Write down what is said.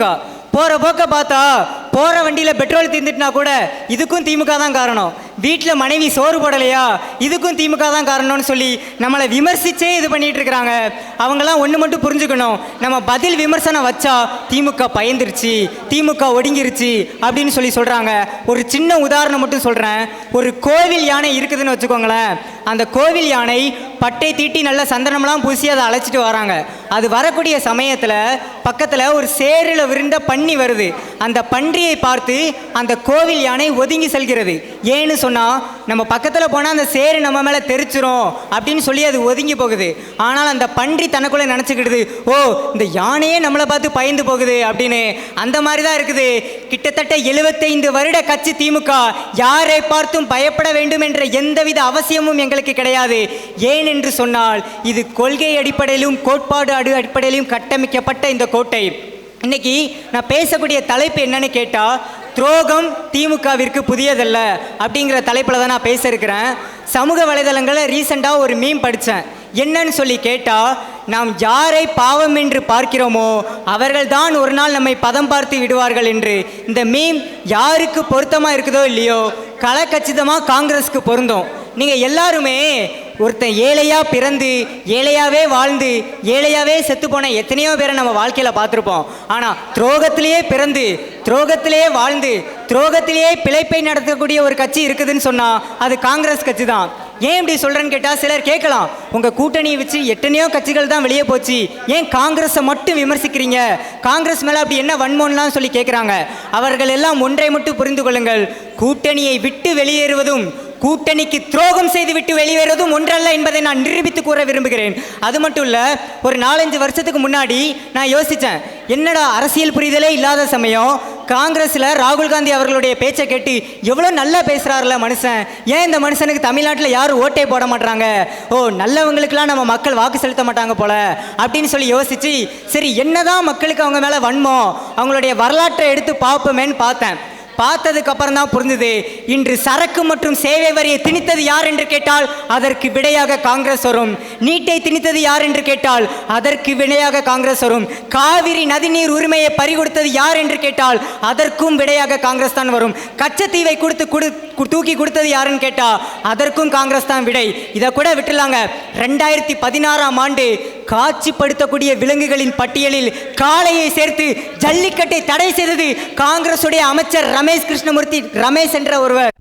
திமுக. போகிற போக்க பார்த்தா போகிற வண்டியில் பெட்ரோல் தீர்ந்துட்டுனா கூட இதுக்கும் திமுக தான் காரணம். வீட்டில் மனைவி சோறு போடலையா இதுக்கும் திமுக தான் காரணம்னு சொல்லி நம்மளை விமர்சிச்சே இது பண்ணிட்டு இருக்கிறாங்க. அவங்களாம் ஒன்று மட்டும் புரிஞ்சுக்கணும், நம்ம பதில் விமர்சனம் வச்சா திமுக பயந்துருச்சு, திமுக ஒடுங்கிருச்சு அப்படின்னு சொல்லி சொல்கிறாங்க. ஒரு சின்ன உதாரணம் மட்டும் சொல்கிறேன். ஒரு கோவில் யானை இருக்குதுன்னு வச்சுக்கோங்களேன். அந்த கோவில் யானை பட்டை தீட்டி நல்ல சந்தனம்லாம் பூசி அதை அழைச்சிட்டு வராங்க. அது வரக்கூடிய சமயத்தில் பக்கத்தில் ஒரு சேரில் விருந்த பன்றி வருது. அந்த பன்றியை பார்த்து அந்த கோவில் யானை ஒதுங்கி செல்கிறது. ஏன்னு சொன்னால் நம்ம பக்கத்தில் போனால் அந்த சேரு நம்ம மேலே தெரிச்சிரும் அப்படின்னு சொல்லி அது ஒதுங்கி போகுது. ஆனால் அந்த பன்றி தனக்குள்ளே நினச்சிக்கிடுது, ஓ இந்த யானையே நம்மளை பார்த்து பயந்து போகுது அப்படின்னு. அந்த மாதிரி தான் இருக்குது. கிட்டத்தட்ட 75 வருட கட்சி திமுக. யாரை பார்த்தும் பயப்பட வேண்டும் என்ற எந்தவித அவசியமும் எங்களுக்கு கிடையாது. ஏன் என்று சொன்னால் இது கொள்கை அடிப்படையிலும் கோட்பாடு அடிப்படையிலும் கட்டமைக்கப்பட்ட இந்த கோட்டை. இன்னைக்கு நான் பேசக்கூடிய தலைப்பு என்னன்னு கேட்டால், துரோகம் திமுகவிற்கு புதியதல்ல அப்படிங்கிற தலைப்பில் தான் நான் பேச இருக்கிறேன். சமூக வலைதளங்களில் ரீசெண்டாக ஒரு மீம் படித்தேன். என்னன்னு சொல்லி கேட்டால், நாம் யாரை பாவம் என்று பார்க்கிறோமோ அவர்கள் தான் ஒரு நாள் நம்மை பதம் பார்த்து விடுவார்கள் என்று. இந்த மீம் யாருக்கு பொருத்தமாக இருக்குதோ இல்லையோ, கலக்கச்சிதமாக காங்கிரஸுக்கு பொருந்தும். நீங்கள் எல்லாருமே ஒருத்தன் ஏழையாக பிறந்து ஏழையாகவே வாழ்ந்து ஏழையாகவே செத்து போன எத்தனையோ பேரை நம்ம வாழ்க்கையில் பார்த்துருப்போம். ஆனால் துரோகத்திலேயே பிறந்து துரோகத்திலேயே வாழ்ந்து துரோகத்திலேயே பிழைப்பை நடத்தக்கூடிய ஒரு கட்சி இருக்குதுன்னு சொன்னால் அது காங்கிரஸ் கட்சி தான். ஏன் இப்படி சொல்கிறேன்னு கேட்டால், சிலர் கேட்கலாம், உங்கள் கூட்டணியை வச்சு எத்தனையோ கட்சிகள் தான் வெளியே போச்சு, ஏன் காங்கிரஸை மட்டும் விமர்சிக்கிறீங்க, காங்கிரஸ் மேலே அப்படி என்ன வன்மோன்லாம் சொல்லி கேட்குறாங்க. அவர்கள் எல்லாம் ஒன்றை மட்டும் புரிந்து கொள்ளுங்கள், கூட்டணியை விட்டு வெளியேறுவதும் கூட்டணிக்கு துரோகம் செய்து விட்டு வெளியேறுவதும் ஒன்றல்ல என்பதை நான் நிரூபித்து கூற விரும்புகிறேன். அது மட்டும் இல்லை, ஒரு 4-5 வருஷத்துக்கு முன்னாடி நான் யோசித்தேன், என்னடா அரசியல் புரிதலே இல்லாத சமயம் காங்கிரஸில் ராகுல் காந்தி அவர்களுடைய பேச்சை கேட்டு எவ்வளோ நல்லா பேசுகிறாருல மனுஷன், ஏன் இந்த மனுஷனுக்கு தமிழ்நாட்டில் யாரும் ஓட்டே போட மாட்டாங்க, ஓ நல்லவங்களுக்கெல்லாம் நம்ம மக்கள் வாக்கு செலுத்த மாட்டாங்க போல அப்படின்னு சொல்லி யோசித்து, சரி என்னதான் மக்களுக்கு அவங்க மேலே வன்மம், அவங்களுடைய வரலாற்றை எடுத்து பார்ப்போமேன்னு பார்த்ததுக்கு அப்புறம் தான் புரிந்தது, இன்று சரக்கு மற்றும் சேவை வரியை திணித்தது யார் என்று கேட்டால் அதற்கு விடையாக காங்கிரஸ் வரும். நீட்டை திணித்தது யார் என்று கேட்டால் அதற்கு விடையாக காங்கிரஸ் வரும். காவிரி நதிநீர் உரிமையை பறிகொடுத்தது யார் என்று கேட்டால் அதற்கும் விடையாக காங்கிரஸ் தான் வரும். கச்சத்தீவை தூக்கி கொடுத்தது யாருன்னு கேட்டால் அதற்கும் காங்கிரஸ் தான் விடை. இதை கூட விட்டுலாங்க, 2016ஆம் ஆண்டு காட்சிப்படுத்தக்கூடிய விலங்குகளின் பட்டியலில் காளையை சேர்த்து ஜல்லிக்கட்டை தடை செய்தது காங்கிரசுடைய அமைச்சர் ரமேஷ் கிருஷ்ணமூர்த்தி, ரமேஷ் என்ற ஒருவர்.